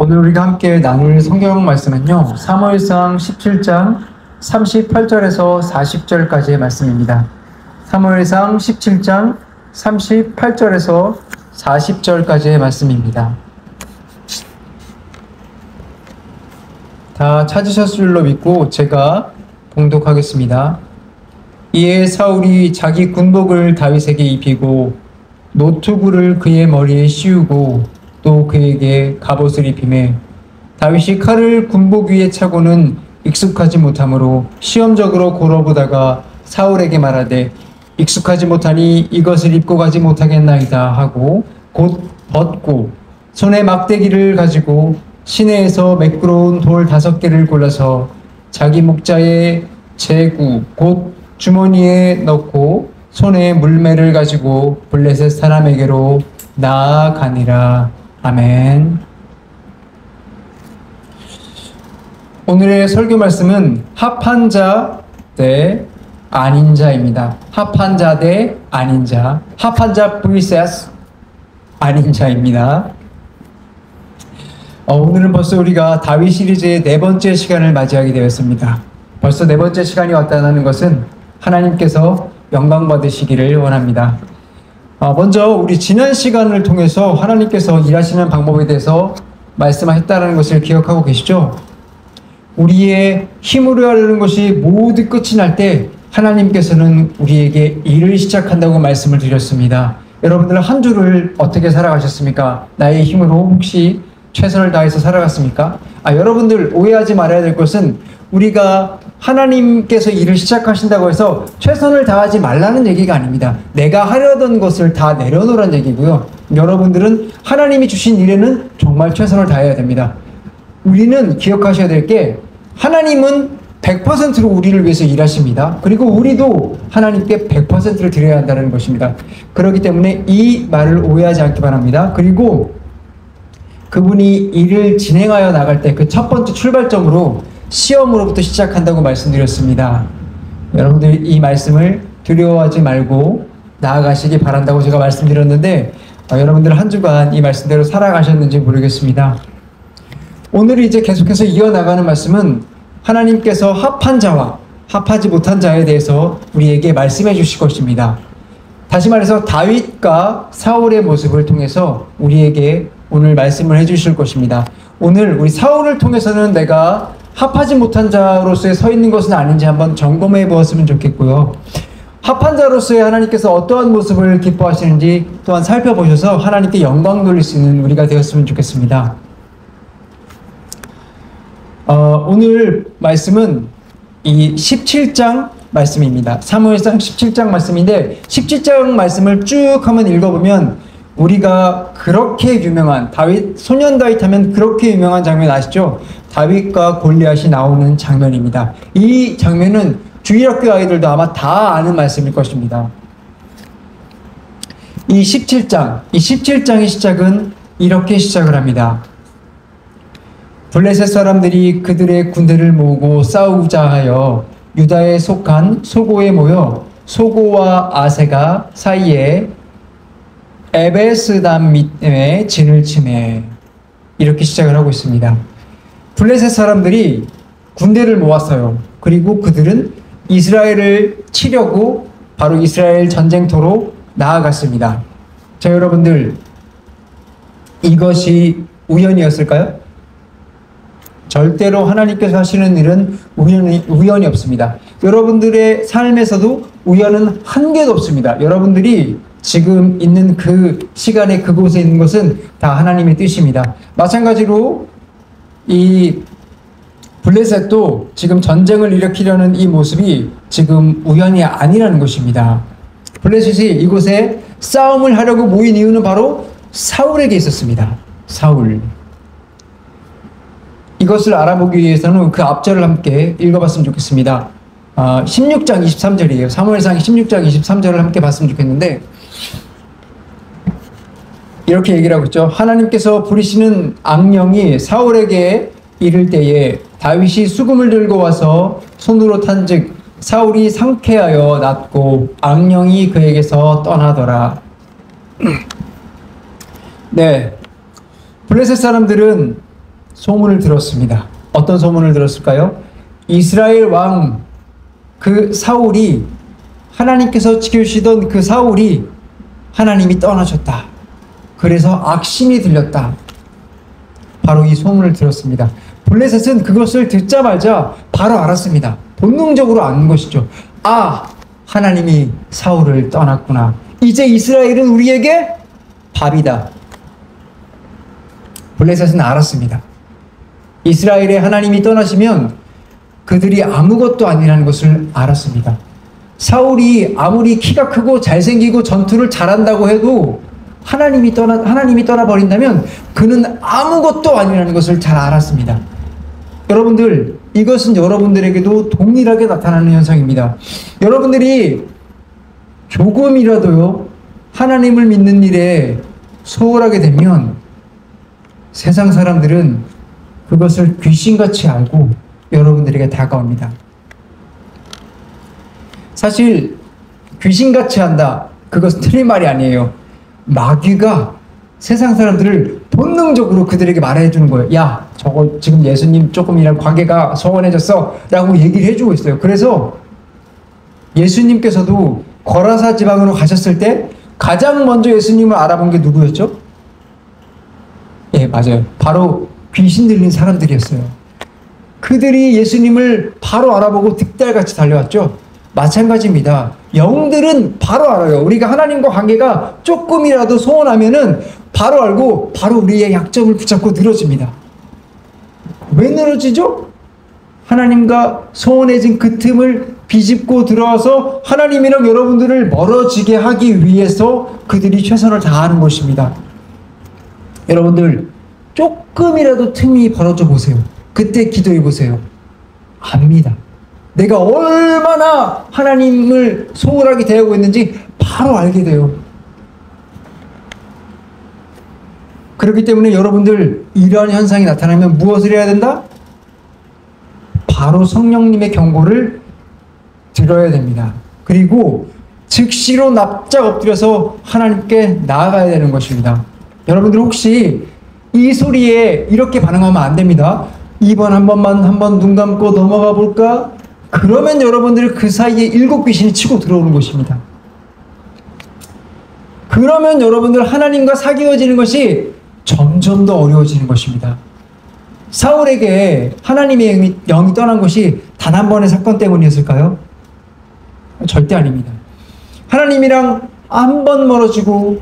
오늘 우리가 함께 나눌 성경 말씀은요, 사무엘상 17장 38절에서 40절까지의 말씀입니다. 사무엘상 17장 38절에서 40절까지의 말씀입니다. 다 찾으셨을 줄로 믿고 제가 봉독하겠습니다. 이에 사울이 자기 군복을 다윗에게 입히고 노투구를 그의 머리에 씌우고 또 그에게 갑옷을 입히매 다윗이 칼을 군복 위에 차고는 익숙하지 못하므로 시험적으로 고러보다가 사울에게 말하되 익숙하지 못하니 이것을 입고 가지 못하겠나이다 하고 곧 벗고 손에 막대기를 가지고 시내에서 매끄러운 돌 5개를 골라서 자기 목자의 제구 곧 주머니에 넣고 손에 물매를 가지고 블레셋 사람에게로 나아가니라. 아멘. 오늘의 설교 말씀은 합한 자 대 아닌 자입니다. 합한 자 대 아닌 자. 합한 자 vs 아닌 자입니다. 오늘은 벌써 우리가 다윗 시리즈의 4번째 시간을 맞이하게 되었습니다. 벌써 4번째 시간이 왔다는 것은 하나님께서 영광 받으시기를 원합니다. 먼저 우리 지난 시간을 통해서 하나님께서 일하시는 방법에 대해서 말씀하셨다는 것을 기억하고 계시죠? 우리의 힘으로 하려는 것이 모두 끝이 날 때 하나님께서는 우리에게 일을 시작한다고 말씀을 드렸습니다. 여러분들 한 주를 어떻게 살아가셨습니까? 나의 힘으로 혹시 최선을 다해서 살아갔습니까? 여러분들 오해하지 말아야 될 것은 우리가 하나님께서 일을 시작하신다고 해서 최선을 다하지 말라는 얘기가 아닙니다. 내가 하려던 것을 다 내려놓으라는 얘기고요. 여러분들은 하나님이 주신 일에는 정말 최선을 다해야 됩니다. 우리는 기억하셔야 될 게 하나님은 100%로 우리를 위해서 일하십니다. 그리고 우리도 하나님께 100%를 드려야 한다는 것입니다. 그렇기 때문에 이 말을 오해하지 않기 바랍니다. 그리고 그분이 일을 진행하여 나갈 때 그 첫 번째 출발점으로 시험으로부터 시작한다고 말씀드렸습니다. 여러분들 이 말씀을 두려워하지 말고 나아가시기 바란다고 제가 말씀드렸는데 여러분들 한 주간 이 말씀대로 살아가셨는지 모르겠습니다. 오늘 이제 계속해서 이어나가는 말씀은 하나님께서 합한 자와 합하지 못한 자에 대해서 우리에게 말씀해 주실 것입니다. 다시 말해서 다윗과 사울의 모습을 통해서 우리에게 오늘 말씀을 해 주실 것입니다. 오늘 우리 사울을 통해서는 내가 합하지 못한 자로서의 서 있는 것은 아닌지 한번 점검해 보았으면 좋겠고요. 합한 자로서의 하나님께서 어떠한 모습을 기뻐하시는지 또한 살펴보셔서 하나님께 영광 돌릴 수 있는 우리가 되었으면 좋겠습니다. 오늘 말씀은 이 17장 말씀입니다. 사무엘상 17장 말씀인데 17장 말씀을 쭉 한번 읽어보면 우리가 그렇게 유명한 소년 다윗 하면 그렇게 유명한 장면 아시죠? 다윗과 골리앗이 나오는 장면입니다. 이 장면은 주일학교 아이들도 아마 다 아는 말씀일 것입니다. 이 17장의 시작은 이렇게 시작을 합니다. 블레셋 사람들이 그들의 군대를 모으고 싸우자 하여 유다에 속한 소고에 모여 소고와 아세가 사이에 에베스담에 진을 치매 이렇게 시작을 하고 있습니다. 블레셋 사람들이 군대를 모았어요. 그리고 그들은 이스라엘을 치려고 바로 이스라엘 전쟁터로 나아갔습니다. 자, 여러분들 이것이 우연이었을까요? 절대로 하나님께서 하시는 일은 우연이 없습니다. 여러분들의 삶에서도 우연은 한 개도 없습니다. 여러분들이 지금 있는 그 시간에 그곳에 있는 것은 다 하나님의 뜻입니다. 마찬가지로 이 블레셋도 지금 전쟁을 일으키려는 이 모습이 지금 우연이 아니라는 것입니다. 블레셋이 이곳에 싸움을 하려고 모인 이유는 바로 사울에게 있었습니다. 사울. 이것을 알아보기 위해서는 그 앞절을 함께 읽어봤으면 좋겠습니다. 16장 23절이에요. 사무엘상 16장 23절을 함께 봤으면 좋겠는데 이렇게 얘기를 하고 있죠. 하나님께서 부리시는 악령이 사울에게 이를 때에 다윗이 수금을 들고 와서 손으로 탄즉 사울이 상쾌하여 낫고 악령이 그에게서 떠나더라. 네, 블레셋 사람들은 소문을 들었습니다. 어떤 소문을 들었을까요? 이스라엘 왕 그 사울이, 하나님께서 지켜주시던 그 사울이 하나님이 떠나셨다. 그래서 악심이 들렸다. 바로 이 소문을 들었습니다. 블레셋은 그것을 듣자마자 바로 알았습니다. 본능적으로 아는 것이죠. 아, 하나님이 사울을 떠났구나. 이제 이스라엘은 우리에게 밥이다. 블레셋은 알았습니다. 이스라엘의 하나님이 떠나시면 그들이 아무것도 아니라는 것을 알았습니다. 사울이 아무리 키가 크고 잘생기고 전투를 잘한다고 해도 하나님이 떠나버린다면 그는 아무것도 아니라는 것을 잘 알았습니다. 여러분들, 이것은 여러분들에게도 동일하게 나타나는 현상입니다. 여러분들이 조금이라도요, 하나님을 믿는 일에 소홀하게 되면 세상 사람들은 그것을 귀신같이 알고 여러분들에게 다가옵니다. 사실 귀신같이 한다, 그것은 틀린 말이 아니에요. 마귀가 세상 사람들을 본능적으로 그들에게 말해주는 거예요. 야, 저거 지금 예수님 조금이랑 관계가 소원해졌어 라고 얘기를 해주고 있어요. 그래서 예수님께서도 거라사 지방으로 가셨을 때 가장 먼저 예수님을 알아본 게 누구였죠? 예, 맞아요. 바로 귀신 들린 사람들이었어요. 그들이 예수님을 바로 알아보고 득달같이 달려왔죠. 마찬가지입니다. 영들은 바로 알아요. 우리가 하나님과 관계가 조금이라도 소원하면은 바로 알고 바로 우리의 약점을 붙잡고 늘어집니다. 왜 늘어지죠? 하나님과 소원해진 그 틈을 비집고 들어와서 하나님이랑 여러분들을 멀어지게 하기 위해서 그들이 최선을 다하는 것입니다. 여러분들, 조금이라도 틈이 벌어져 보세요. 그때 기도해 보세요. 압니다. 내가 얼마나 하나님을 소홀하게 대하고 있는지 바로 알게 돼요. 그렇기 때문에 여러분들, 이러한 현상이 나타나면 무엇을 해야 된다? 바로 성령님의 경고를 들어야 됩니다. 그리고 즉시로 납작 엎드려서 하나님께 나아가야 되는 것입니다. 여러분들 혹시 이 소리에 이렇게 반응하면 안 됩니다. 2번 한번 눈 감고 넘어가 볼까? 그러면 여러분들 그 사이에 7 귀신이 치고 들어오는 것입니다. 그러면 여러분들 하나님과 사귀어지는 것이 점점 더 어려워지는 것입니다. 사울에게 하나님의 영이 떠난 것이 단 한 번의 사건 때문이었을까요? 절대 아닙니다. 하나님이랑 한 번 멀어지고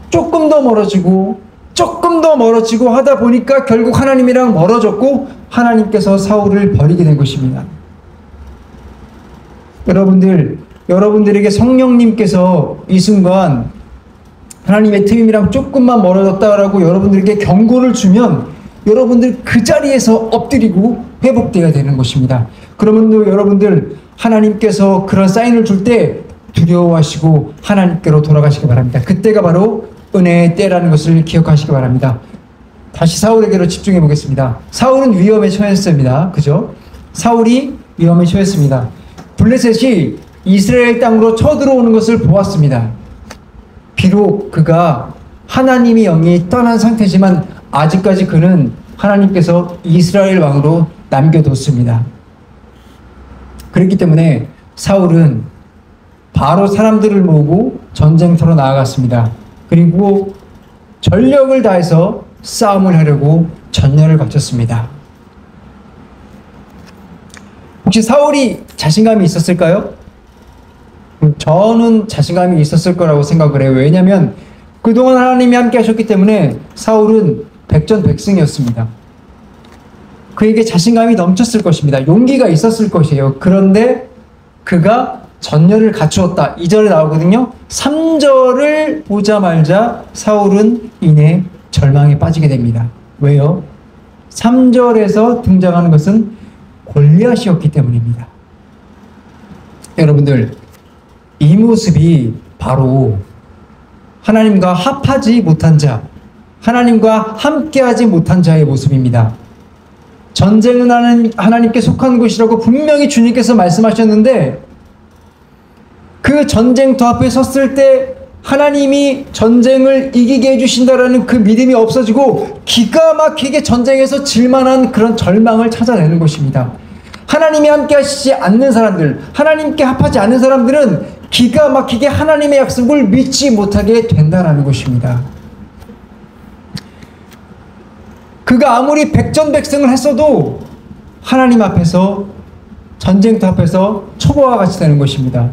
조금 더 멀어지고 조금 더 멀어지고 하다 보니까 결국 하나님이랑 멀어졌고 하나님께서 사울을 버리게 된 것입니다. 여러분들에게 성령님께서 이 순간 하나님의 틈이랑 조금만 멀어졌다라고 여러분들에게 경고를 주면 여러분들 그 자리에서 엎드리고 회복되어야 되는 것입니다. 그러면 여러분들, 하나님께서 그런 사인을 줄 때 두려워하시고 하나님께로 돌아가시기 바랍니다. 그때가 바로 은혜의 때라는 것을 기억하시기 바랍니다. 다시 사울에게로 집중해 보겠습니다. 사울은 위험에 처했습니다. 그죠? 사울이 위험에 처했습니다. 블레셋이 이스라엘 땅으로 쳐들어오는 것을 보았습니다. 비록 그가 하나님의 영이 떠난 상태지만 아직까지 그는 하나님께서 이스라엘 왕으로 남겨뒀습니다. 그렇기 때문에 사울은 바로 사람들을 모으고 전쟁터로 나아갔습니다. 그리고 전력을 다해서 싸움을 하려고 전열을 갖췄습니다. 혹시 사울이 자신감이 있었을까요? 저는 자신감이 있었을 거라고 생각을 해요. 왜냐하면 그동안 하나님이 함께 하셨기 때문에 사울은 백전백승이었습니다. 그에게 자신감이 넘쳤을 것입니다. 용기가 있었을 것이에요. 그런데 그가 전열을 갖추었다. 2절에 나오거든요. 3절을 보자마자 사울은 이내 절망에 빠지게 됩니다. 왜요? 3절에서 등장하는 것은 골리앗이었기 때문입니다. 여러분들, 이 모습이 바로 하나님과 합하지 못한 자, 하나님과 함께하지 못한 자의 모습입니다. 전쟁은 하나님께 속한 것이라고 분명히 주님께서 말씀하셨는데 그 전쟁터 앞에 섰을 때 하나님이 전쟁을 이기게 해주신다라는 그 믿음이 없어지고 기가 막히게 전쟁에서 질만한 그런 절망을 찾아내는 것입니다. 하나님이 함께 하시지 않는 사람들, 하나님께 합하지 않는 사람들은 기가 막히게 하나님의 약속을 믿지 못하게 된다는 것입니다. 그가 아무리 백전백승을 했어도 하나님 앞에서, 전쟁터 앞에서 초보와 같이 되는 것입니다.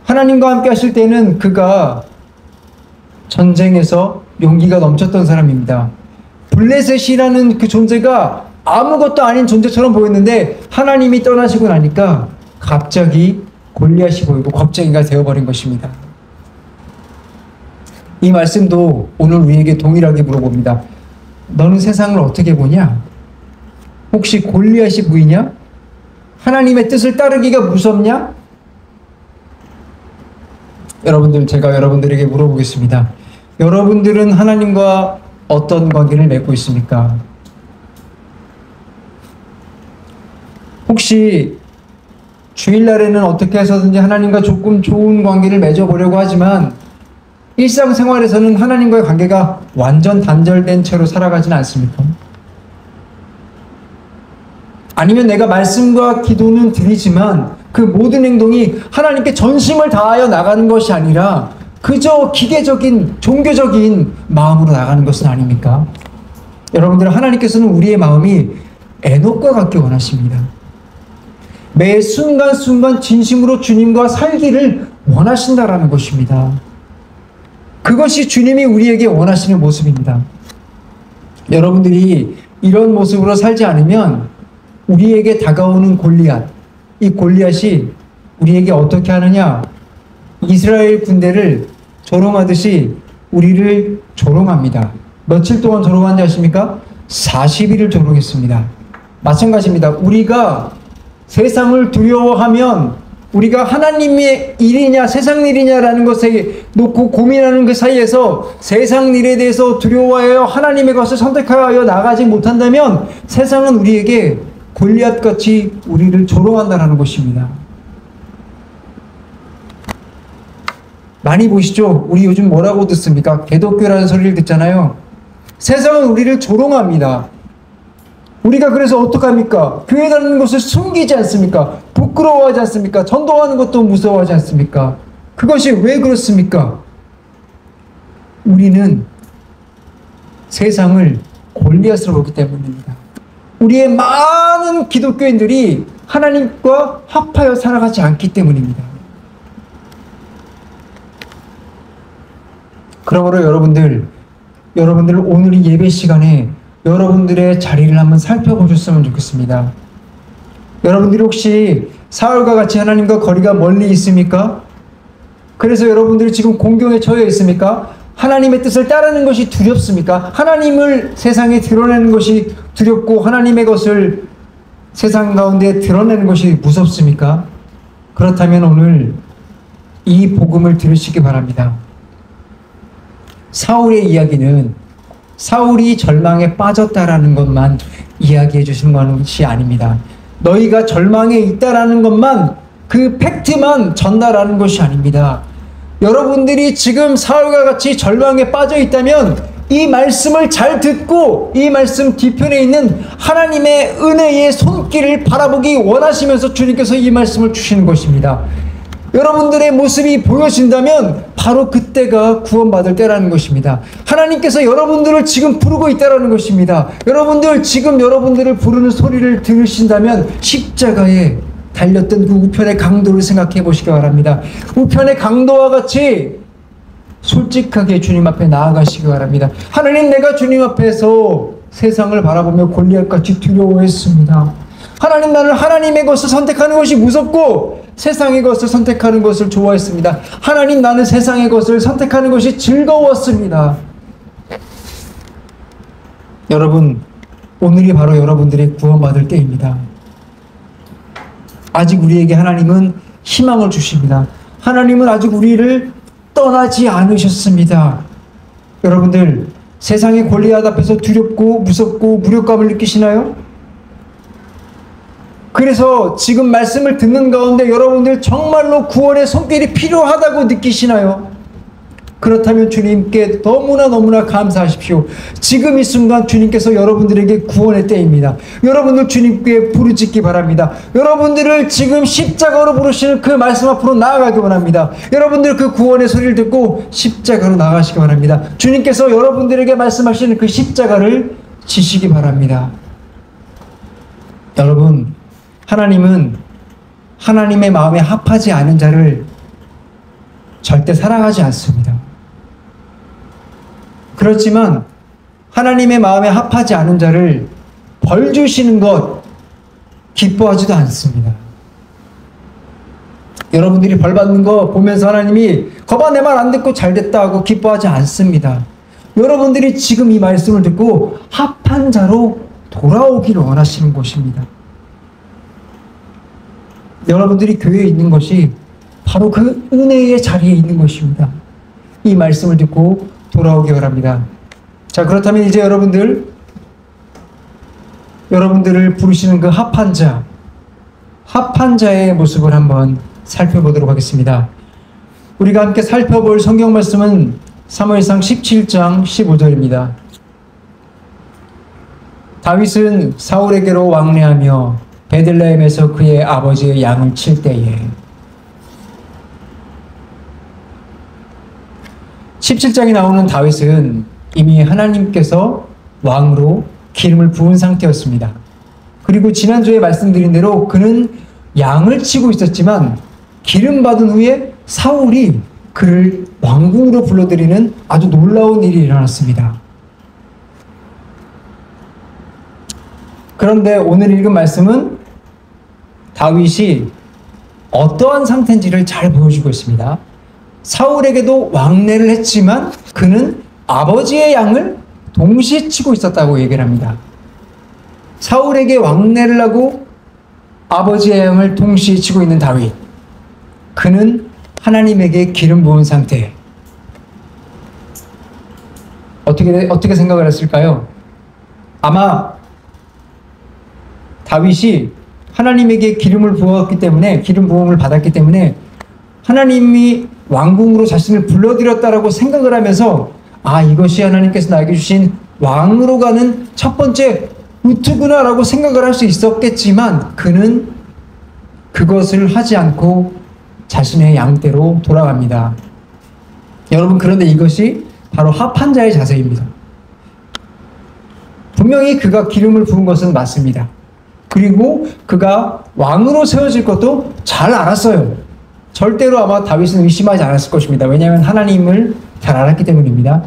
하나님과 함께 하실 때는 그가 전쟁에서 용기가 넘쳤던 사람입니다. 블레셋이라는 그 존재가 아무것도 아닌 존재처럼 보였는데 하나님이 떠나시고 나니까 갑자기 골리앗이 보이고 겁쟁이가 되어버린 것입니다. 이 말씀도 오늘 우리에게 동일하게 물어봅니다. 너는 세상을 어떻게 보냐? 혹시 골리앗이 보이냐? 하나님의 뜻을 따르기가 무섭냐? 여러분들, 제가 여러분들에게 물어보겠습니다. 여러분들은 하나님과 어떤 관계를 맺고 있습니까? 혹시 주일날에는 어떻게 해서든지 하나님과 조금 좋은 관계를 맺어보려고 하지만 일상생활에서는 하나님과의 관계가 완전 단절된 채로 살아가지는 않습니까? 아니면 내가 말씀과 기도는 드리지만 그 모든 행동이 하나님께 전심을 다하여 나가는 것이 아니라 그저 기계적인 종교적인 마음으로 나가는 것은 아닙니까? 여러분들, 하나님께서는 우리의 마음이 에녹과 같게 원하십니다. 매 순간순간 진심으로 주님과 살기를 원하신다라는 것입니다. 그것이 주님이 우리에게 원하시는 모습입니다. 여러분들이 이런 모습으로 살지 않으면 우리에게 다가오는 골리앗, 이 골리앗이 우리에게 어떻게 하느냐? 이스라엘 군대를 조롱하듯이 우리를 조롱합니다. 며칠 동안 조롱한지 아십니까? 40일을 조롱했습니다. 마찬가지입니다. 우리가 세상을 두려워하면 우리가 하나님의 일이냐 세상 일이냐라는 것에 놓고 고민하는 그 사이에서 세상 일에 대해서 두려워하여 하나님의 것을 선택하여 나가지 못한다면 세상은 우리에게 골리앗같이 우리를 조롱한다는 것입니다. 많이 보시죠? 우리 요즘 뭐라고 듣습니까? 개독교라는 소리를 듣잖아요. 세상은 우리를 조롱합니다. 우리가 그래서 어떡합니까? 교회 다니는 것을 숨기지 않습니까? 부끄러워하지 않습니까? 전도하는 것도 무서워하지 않습니까? 그것이 왜 그렇습니까? 우리는 세상을 골리앗으로 보기 때문입니다. 우리의 많은 기독교인들이 하나님과 합하여 살아가지 않기 때문입니다. 그러므로 여러분들 오늘 이 예배 시간에 여러분들의 자리를 한번 살펴보셨으면 좋겠습니다. 여러분들이 혹시 사울과 같이 하나님과 거리가 멀리 있습니까? 그래서 여러분들이 지금 공경에 처해 있습니까? 하나님의 뜻을 따르는 것이 두렵습니까? 하나님을 세상에 드러내는 것이 두렵고 하나님의 것을 세상 가운데 드러내는 것이 무섭습니까? 그렇다면 오늘 이 복음을 들으시기 바랍니다. 사울의 이야기는 사울이 절망에 빠졌다라는 것만 이야기해 주시는 것이 아닙니다. 너희가 절망에 있다라는 것만, 그 팩트만 전달하는 것이 아닙니다. 여러분들이 지금 사울과 같이 절망에 빠져 있다면 이 말씀을 잘 듣고 이 말씀 뒤편에 있는 하나님의 은혜의 손길을 바라보기 원하시면서 주님께서 이 말씀을 주시는 것입니다. 여러분들의 모습이 보여진다면 바로 그때가 구원받을 때라는 것입니다. 하나님께서 여러분들을 지금 부르고 있다는 것입니다. 여러분들 지금 여러분들을 부르는 소리를 들으신다면 십자가에 달렸던 그 우편의 강도를 생각해 보시기 바랍니다. 우편의 강도와 같이 솔직하게 주님 앞에 나아가시기 바랍니다. 하나님, 내가 주님 앞에서 세상을 바라보며 골리앗같이 두려워했습니다. 하나님, 나는 하나님의 것을 선택하는 것이 무섭고 세상의 것을 선택하는 것을 좋아했습니다. 하나님, 나는 세상의 것을 선택하는 것이 즐거웠습니다. 여러분, 오늘이 바로 여러분들의 구원받을 때입니다. 아직 우리에게 하나님은 희망을 주십니다. 하나님은 아직 우리를 떠나지 않으셨습니다. 여러분들, 세상의 골리앗 앞에서 두렵고 무섭고 무력감을 느끼시나요? 그래서 지금 말씀을 듣는 가운데 여러분들 정말로 구원의 손길이 필요하다고 느끼시나요? 그렇다면 주님께 너무나 감사하십시오. 지금 이 순간 주님께서 여러분들에게 구원의 때입니다. 여러분들 주님께 부르짖기 바랍니다. 여러분들을 지금 십자가로 부르시는 그 말씀 앞으로 나아가기 원합니다. 여러분들 그 구원의 소리를 듣고 십자가로 나아가시기 바랍니다. 주님께서 여러분들에게 말씀하시는 그 십자가를 지시기 바랍니다. 여러분, 하나님은 하나님의 마음에 합하지 않은 자를 절대 사랑하지 않습니다. 그렇지만 하나님의 마음에 합하지 않은 자를 벌 주시는 것 기뻐하지도 않습니다. 여러분들이 벌 받는 거 보면서 하나님이 거봐 내 말 안 듣고 잘됐다 하고 기뻐하지 않습니다. 여러분들이 지금 이 말씀을 듣고 합한 자로 돌아오기를 원하시는 것입니다. 여러분들이 교회에 있는 것이 바로 그 은혜의 자리에 있는 것입니다. 이 말씀을 듣고 돌아오기 바랍니다. 자, 그렇다면 이제 여러분들을 부르시는 그 합한 자의 모습을 한번 살펴보도록 하겠습니다. 우리가 함께 살펴볼 성경 말씀은 사무엘상 17장 15절입니다. 다윗은 사울에게로 왕래하며 베들레헴에서 그의 아버지의 양을 칠 때에 17장에 나오는 다윗은 이미 하나님께서 왕으로 기름을 부은 상태였습니다. 그리고 지난주에 말씀드린 대로 그는 양을 치고 있었지만 기름 받은 후에 사울이 그를 왕궁으로 불러들이는 아주 놀라운 일이 일어났습니다. 그런데 오늘 읽은 말씀은 다윗이 어떠한 상태인지를 잘 보여주고 있습니다. 사울에게도 왕래를 했지만 그는 아버지의 양을 동시에 치고 있었다고 얘기를 합니다. 사울에게 왕래를 하고 아버지의 양을 동시에 치고 있는 다윗. 그는 하나님에게 기름 부은 상태. 어떻게 생각을 했을까요? 아마 다윗이 하나님에게 기름을 부었기 때문에, 기름 부음을 받았기 때문에 하나님이 왕궁으로 자신을 불러들였다라고 생각을 하면서 이것이 하나님께서 나에게 주신 왕으로 가는 첫 번째 루트구나라고 생각을 할 수 있었겠지만 그는 그것을 하지 않고 자신의 양떼로 돌아갑니다. 여러분, 그런데 이것이 바로 합한 자의 자세입니다. 분명히 그가 기름을 부은 것은 맞습니다. 그리고 그가 왕으로 세워질 것도 잘 알았어요. 절대로 아마 다윗은 의심하지 않았을 것입니다. 왜냐하면 하나님을 잘 알았기 때문입니다.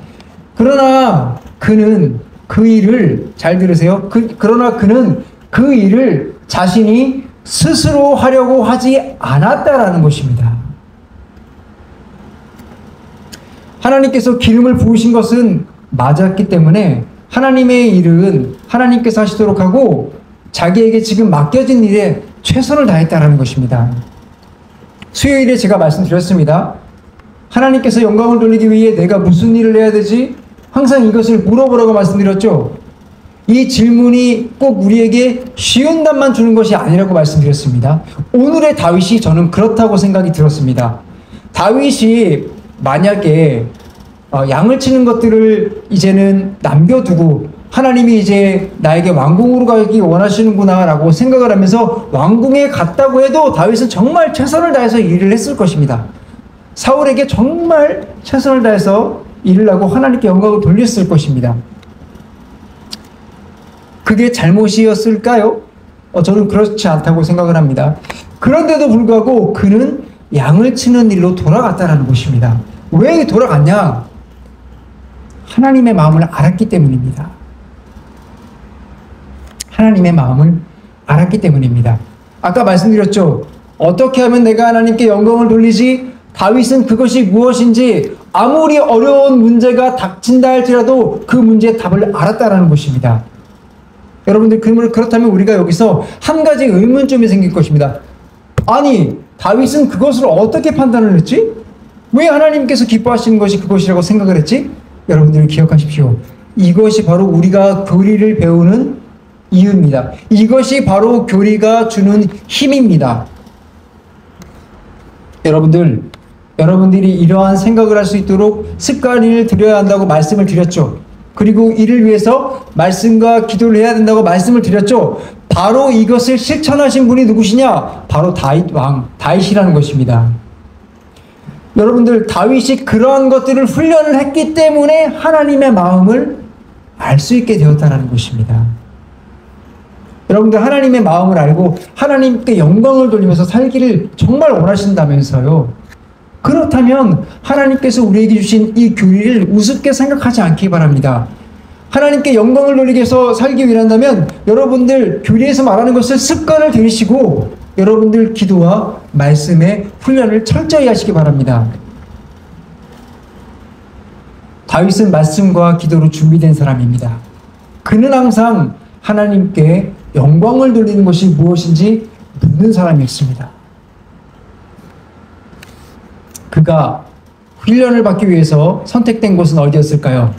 그러나 그는 그 일을, 잘 들으세요. 그러나 그는 그 일을 자신이 스스로 하려고 하지 않았다라는 것입니다. 하나님께서 기름을 부으신 것은 맞았기 때문에 하나님의 일은 하나님께서 하시도록 하고 자기에게 지금 맡겨진 일에 최선을 다했다라는 것입니다. 수요일에 제가 말씀드렸습니다. 하나님께서 영광을 돌리기 위해 내가 무슨 일을 해야 되지? 항상 이것을 물어보라고 말씀드렸죠. 이 질문이 꼭 우리에게 쉬운 답만 주는 것이 아니라고 말씀드렸습니다. 오늘의 다윗이 저는 그렇다고 생각이 들었습니다. 다윗이 만약에 양을 치는 것들을 이제는 남겨두고 하나님이 이제 나에게 왕궁으로 가기 원하시는구나 라고 생각을 하면서 왕궁에 갔다고 해도 다윗은 정말 최선을 다해서 일을 했을 것입니다. 사울에게 정말 최선을 다해서 일을 하고 하나님께 영광을 돌렸을 것입니다. 그게 잘못이었을까요? 저는 그렇지 않다고 생각을 합니다. 그런데도 불구하고 그는 양을 치는 일로 돌아갔다는 것입니다. 왜 돌아갔냐? 하나님의 마음을 알았기 때문입니다. 하나님의 마음을 알았기 때문입니다. 아까 말씀드렸죠. 어떻게 하면 내가 하나님께 영광을 돌리지? 다윗은 그것이 무엇인지 아무리 어려운 문제가 닥친다 할지라도 그 문제의 답을 알았다라는 것입니다. 여러분들, 그렇다면 우리가 여기서 한 가지 의문점이 생길 것입니다. 아니, 다윗은 그것을 어떻게 판단을 했지? 왜 하나님께서 기뻐하시는 것이 그것이라고 생각을 했지? 여러분들 기억하십시오. 이것이 바로 우리가 교리를 배우는 이유입니다. 이것이 바로 교리가 주는 힘입니다. 여러분들이 이러한 생각을 할 수 있도록 습관을 들여야 한다고 말씀을 드렸죠. 그리고 이를 위해서 말씀과 기도를 해야 된다고 말씀을 드렸죠. 바로 이것을 실천하신 분이 누구시냐? 바로 다윗이라는 것입니다. 여러분들, 다윗이 그러한 것들을 훈련을 했기 때문에 하나님의 마음을 알 수 있게 되었다는 것입니다. 여러분들, 하나님의 마음을 알고 하나님께 영광을 돌리면서 살기를 정말 원하신다면서요. 그렇다면 하나님께서 우리에게 주신 이 교리를 우습게 생각하지 않기 바랍니다. 하나님께 영광을 돌리기 위해서 살기 위한다면 여러분들 교리에서 말하는 것을 습관을 들이시고 여러분들 기도와 말씀의 훈련을 철저히 하시기 바랍니다. 다윗은 말씀과 기도로 준비된 사람입니다. 그는 항상 하나님께 영광을 돌리는 것이 무엇인지 묻는 사람이었습니다. 그가 훈련을 받기 위해서 선택된 곳은 어디였을까요?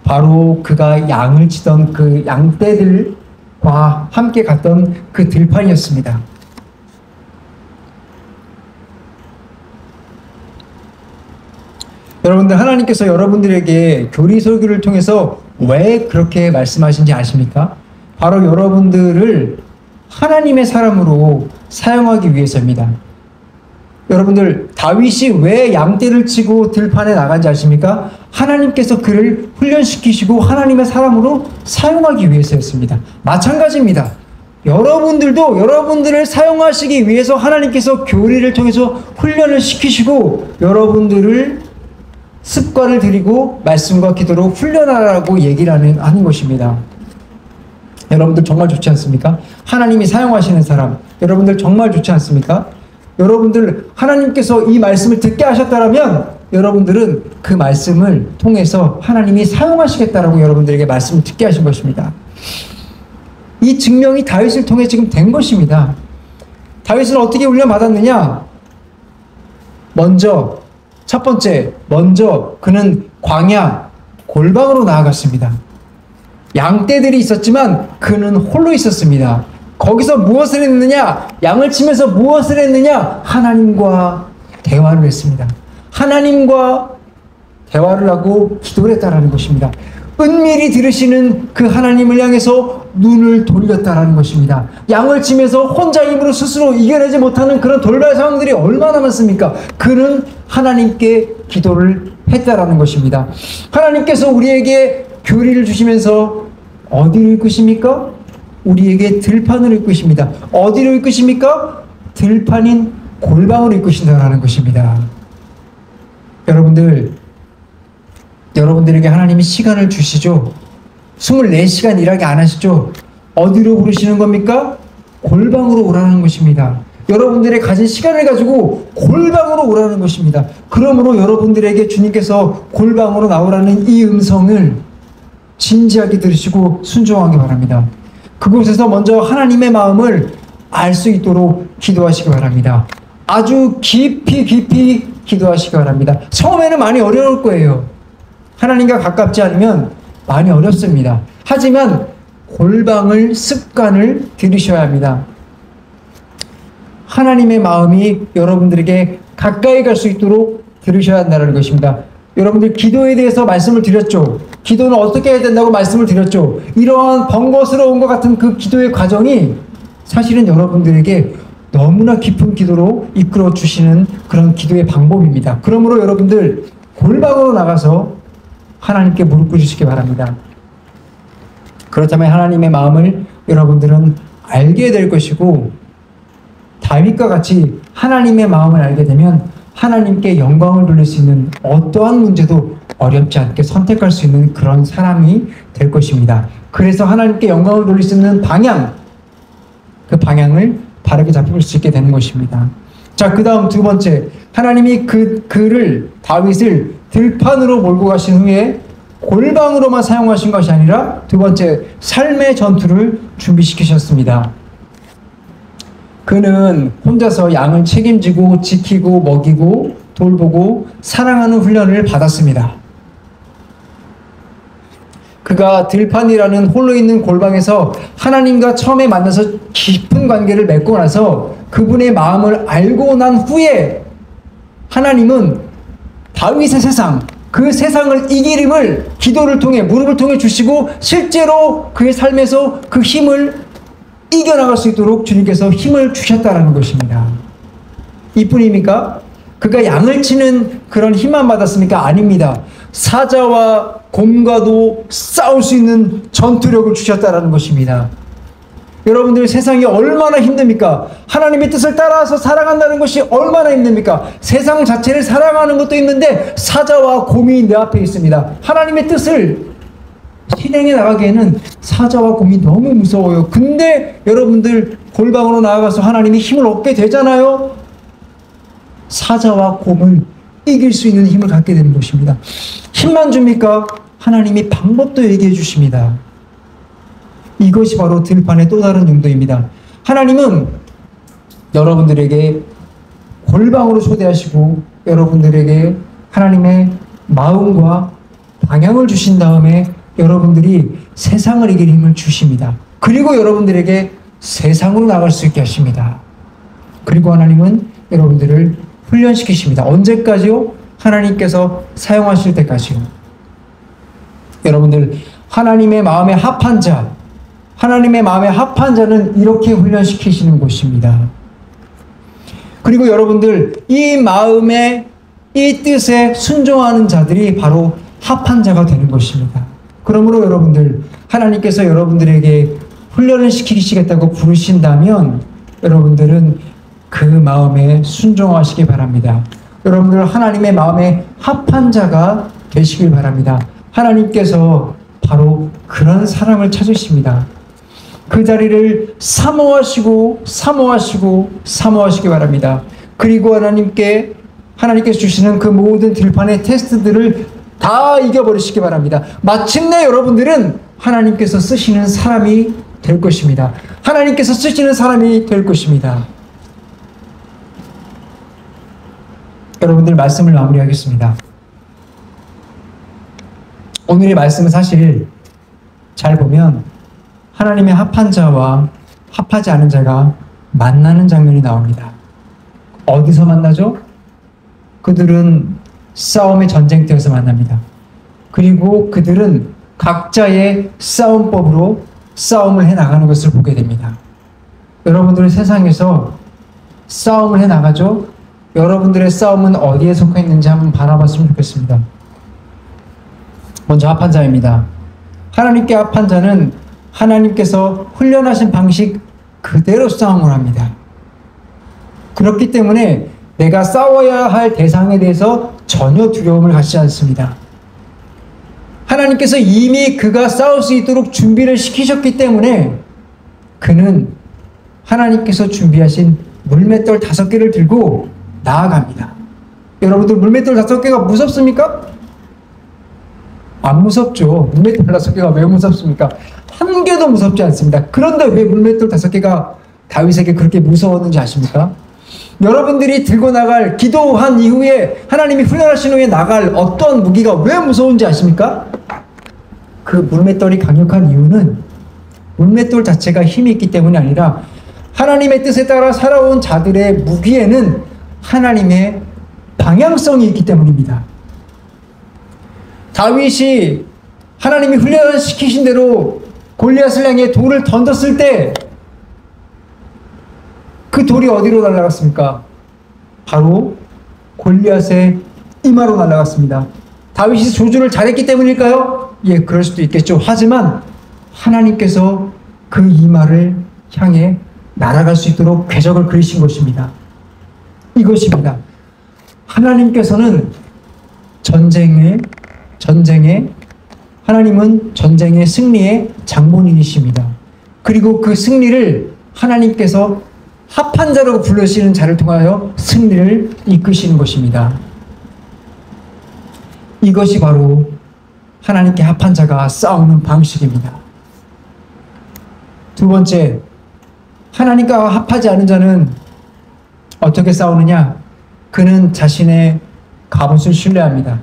바로 그가 양을 치던 그 양떼들과 함께 갔던 그 들판이었습니다. 여러분들, 하나님께서 여러분들에게 교리 설교를 통해서 왜 그렇게 말씀하신지 아십니까? 바로 여러분들을 하나님의 사람으로 사용하기 위해서입니다. 여러분들, 다윗이 왜 양떼를 치고 들판에 나간지 아십니까? 하나님께서 그를 훈련시키시고 하나님의 사람으로 사용하기 위해서였습니다. 마찬가지입니다. 여러분들도 여러분들을 사용하시기 위해서 하나님께서 교리를 통해서 훈련을 시키시고 여러분들을 습관을 들이고 말씀과 기도로 훈련하라고 얘기를 하는 것입니다. 여러분들 정말 좋지 않습니까? 하나님이 사용하시는 사람, 여러분들 정말 좋지 않습니까? 여러분들, 하나님께서 이 말씀을 듣게 하셨다면 여러분들은 그 말씀을 통해서 하나님이 사용하시겠다라고 여러분들에게 말씀을 듣게 하신 것입니다. 이 증명이 다윗을 통해 지금 된 것입니다. 다윗은 어떻게 훈련받았느냐? 첫 번째, 그는 광야, 골방으로 나아갔습니다. 양떼들이 있었지만 그는 홀로 있었습니다. 거기서 무엇을 했느냐? 양을 치면서 무엇을 했느냐? 하나님과 대화를 했습니다. 하나님과 대화를 하고 기도를 했다라는 것입니다. 은밀히 들으시는 그 하나님을 향해서 눈을 돌렸다라는 것입니다. 양을 치면서 혼자 힘으로 스스로 이겨내지 못하는 그런 돌발 상황들이 얼마나 많습니까? 그는 하나님께 기도를 했다라는 것입니다. 하나님께서 우리에게 교리를 주시면서 어디로 이끄십니까? 우리에게 들판을 이끄십니다. 어디로 이끄십니까? 들판인 골방으로 이끄신다라는 것입니다. 여러분들에게 하나님이 시간을 주시죠. 24시간 일하게 안 하시죠. 어디로 부르시는 겁니까? 골방으로 오라는 것입니다. 여러분들의 가진 시간을 가지고 골방으로 오라는 것입니다. 그러므로 여러분들에게 주님께서 골방으로 나오라는 이 음성을 진지하게 들으시고 순종하기 바랍니다. 그곳에서 먼저 하나님의 마음을 알 수 있도록 기도하시기 바랍니다. 아주 깊이 기도하시기 바랍니다. 처음에는 많이 어려울 거예요. 하나님과 가깝지 않으면 많이 어렵습니다. 하지만 골방을 습관을 들이셔야 합니다. 하나님의 마음이 여러분들에게 가까이 갈 수 있도록 들으셔야 한다는 것입니다. 여러분들, 기도에 대해서 말씀을 드렸죠. 기도는 어떻게 해야 된다고 말씀을 드렸죠. 이러한 번거스러운 것 같은 그 기도의 과정이 사실은 여러분들에게 너무나 깊은 기도로 이끌어 주시는 그런 기도의 방법입니다. 그러므로 여러분들, 골방으로 나가서 하나님께 무릎 꿇으시기 바랍니다. 그렇다면 하나님의 마음을 여러분들은 알게 될 것이고, 다윗과 같이 하나님의 마음을 알게 되면 하나님께 영광을 돌릴 수 있는 어떠한 문제도 어렵지 않게 선택할 수 있는 그런 사람이 될 것입니다. 그래서 하나님께 영광을 돌릴 수 있는 방향, 그 방향을 바르게 잡을 수 있게 되는 것입니다. 자, 그 다음 두 번째, 하나님이 다윗을 들판으로 몰고 가신 후에 골방으로만 사용하신 것이 아니라 두 번째, 삶의 전투를 준비시키셨습니다. 그는 혼자서 양을 책임지고 지키고 먹이고 돌보고 사랑하는 훈련을 받았습니다. 그가 들판이라는 홀로 있는 골방에서 하나님과 처음에 만나서 깊은 관계를 맺고 나서 그분의 마음을 알고 난 후에 하나님은 다윗의 세상, 그 세상을 이길 힘을 기도를 통해, 무릎을 통해 주시고 실제로 그의 삶에서 그 힘을 이겨나갈 수 있도록 주님께서 힘을 주셨다는 것입니다. 이뿐입니까? 그가 양을 치는 그런 힘만 받았습니까? 아닙니다. 사자와 곰과도 싸울 수 있는 전투력을 주셨다는 것입니다. 여러분들, 세상이 얼마나 힘듭니까? 하나님의 뜻을 따라서 살아간다는 것이 얼마나 힘듭니까? 세상 자체를 살아가는 것도 힘든데 사자와 곰이 내 앞에 있습니다. 하나님의 뜻을 실행해 나가기에는 사자와 곰이 너무 무서워요. 근데 여러분들, 골방으로 나아가서 하나님이 힘을 얻게 되잖아요. 사자와 곰을 이길 수 있는 힘을 갖게 되는 것입니다. 힘만 줍니까? 하나님이 방법도 얘기해 주십니다. 이것이 바로 들판의 또 다른 용도입니다. 하나님은 여러분들에게 골방으로 초대하시고 여러분들에게 하나님의 마음과 방향을 주신 다음에 여러분들이 세상을 이길 힘을 주십니다. 그리고 여러분들에게 세상으로 나갈 수 있게 하십니다. 그리고 하나님은 여러분들을 훈련시키십니다. 언제까지요? 하나님께서 사용하실 때까지요. 여러분들, 하나님의 마음에 합한 자, 하나님의 마음에 합한 자는 이렇게 훈련시키시는 곳입니다. 그리고 여러분들, 이 마음에, 이 뜻에 순종하는 자들이 바로 합한 자가 되는 것입니다. 그러므로 여러분들, 하나님께서 여러분들에게 훈련을 시키시겠다고 부르신다면 여러분들은 그 마음에 순종하시기 바랍니다. 여러분들, 하나님의 마음에 합한 자가 되시길 바랍니다. 하나님께서 바로 그런 사람을 찾으십니다. 그 자리를 사모하시고 사모하시고 사모하시기 바랍니다. 그리고 하나님께서 주시는 그 모든 들판의 테스트들을 다 이겨버리시기 바랍니다. 마침내 여러분들은 하나님께서 쓰시는 사람이 될 것입니다. 하나님께서 쓰시는 사람이 될 것입니다. 여러분들, 말씀을 마무리하겠습니다. 오늘의 말씀은 사실 잘 보면 하나님의 합한 자와 합하지 않은 자가 만나는 장면이 나옵니다. 어디서 만나죠? 그들은 싸움의 전쟁터에서 만납니다. 그리고 그들은 각자의 싸움법으로 싸움을 해나가는 것을 보게 됩니다. 여러분들은 세상에서 싸움을 해나가죠? 여러분들의 싸움은 어디에 속해 있는지 한번 바라봤으면 좋겠습니다. 먼저 합한 자입니다. 하나님께 합한 자는 하나님께서 훈련하신 방식 그대로 싸움을 합니다. 그렇기 때문에 내가 싸워야 할 대상에 대해서 전혀 두려움을 갖지 않습니다. 하나님께서 이미 그가 싸울 수 있도록 준비를 시키셨기 때문에 그는 하나님께서 준비하신 물맷돌 5개를 들고 나아갑니다. 여러분들, 물맷돌 5개가 무섭습니까? 안 무섭죠. 물맷돌 5개가 왜 무섭습니까? 한 개도 무섭지 않습니다. 그런데 왜 물맷돌 5개가 다윗에게 그렇게 무서웠는지 아십니까? 여러분들이 들고 나갈, 기도한 이후에 하나님이 훈련하신 후에 나갈 어떤 무기가 왜 무서운지 아십니까? 그 물맷돌이 강력한 이유는 물맷돌 자체가 힘이 있기 때문이 아니라 하나님의 뜻에 따라 살아온 자들의 무기에는 하나님의 방향성이 있기 때문입니다. 다윗이 하나님이 훈련시키신 대로 골리앗을 향해 돌을 던졌을 때 그 돌이 어디로 날아갔습니까? 바로 골리앗의 이마로 날아갔습니다. 다윗이 조주를 잘했기 때문일까요? 예, 그럴 수도 있겠죠. 하지만 하나님께서 그 이마를 향해 날아갈 수 있도록 궤적을 그리신 것입니다. 이것입니다. 하나님께서는 하나님은 전쟁의 승리의 장본인이십니다. 그리고 그 승리를 하나님께서 합한 자라고 부르시는 자를 통하여 승리를 이끄시는 것입니다. 이것이 바로 하나님께 합한 자가 싸우는 방식입니다. 두 번째, 하나님과 합하지 않은 자는 어떻게 싸우느냐? 그는 자신의 갑옷을 신뢰합니다.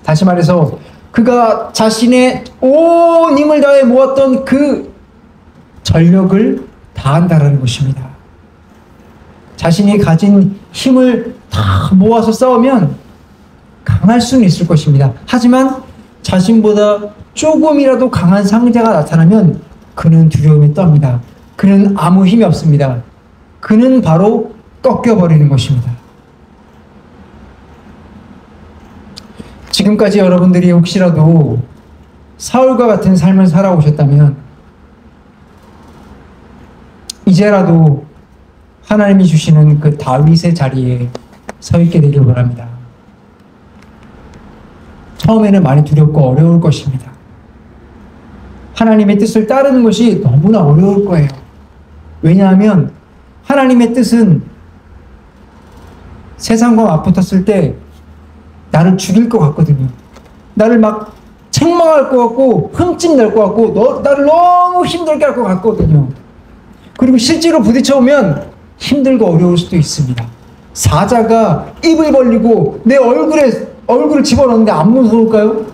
다시 말해서 그가 자신의 온 힘을 다해 모았던 그 전력을 다한다라는 것입니다. 자신이 가진 힘을 다 모아서 싸우면 강할 수는 있을 것입니다. 하지만 자신보다 조금이라도 강한 상대가 나타나면 그는 두려움에 떱니다. 그는 아무 힘이 없습니다. 그는 바로 꺾여버리는 것입니다. 지금까지 여러분들이 혹시라도 사울과 같은 삶을 살아오셨다면 이제라도 하나님이 주시는 그 다윗의 자리에 서 있게 되길 바랍니다. 처음에는 많이 두렵고 어려울 것입니다. 하나님의 뜻을 따르는 것이 너무나 어려울 거예요. 왜냐하면 하나님의 뜻은 세상과 맞붙었을 때 나를 죽일 것 같거든요. 나를 막 책망할 것 같고 흠집 낼 것 같고 나를 너무 힘들게 할 것 같거든요. 그리고 실제로 부딪혀오면 힘들고 어려울 수도 있습니다. 사자가 입을 벌리고 내 얼굴을 집어넣는데 안 무서울까요?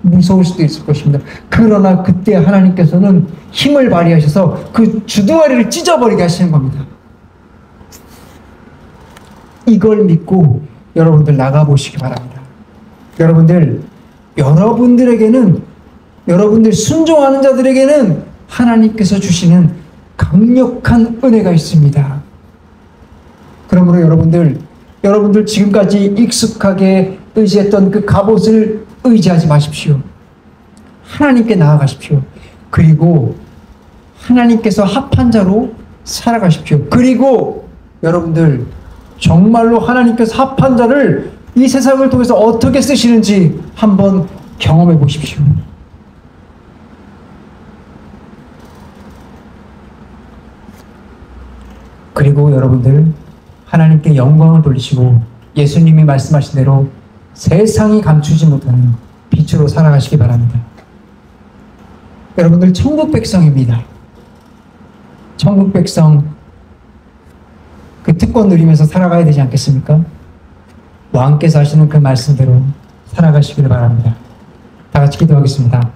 무서울 수도 있을 것입니다. 그러나 그때 하나님께서는 힘을 발휘하셔서 그 주둥아리를 찢어버리게 하시는 겁니다. 이걸 믿고 여러분들 나가보시기 바랍니다. 여러분들에게는 여러분들 순종하는 자들에게는 하나님께서 주시는 강력한 은혜가 있습니다. 그러므로 여러분들 지금까지 익숙하게 의지했던 그 갑옷을 의지하지 마십시오. 하나님께 나아가십시오. 그리고 하나님께서 합한 자로 살아가십시오. 그리고 여러분들 정말로 하나님께서 합한 자를 이 세상을 통해서 어떻게 쓰시는지 한번 경험해 보십시오. 그리고 여러분들 하나님께 영광을 돌리시고 예수님이 말씀하신 대로 세상이 감추지 못하는 빛으로 살아가시기 바랍니다. 여러분들 천국 백성입니다. 천국 백성 그 특권 누리면서 살아가야 되지 않겠습니까? 왕께서 하시는 그 말씀대로 살아가시기를 바랍니다. 다 같이 기도하겠습니다.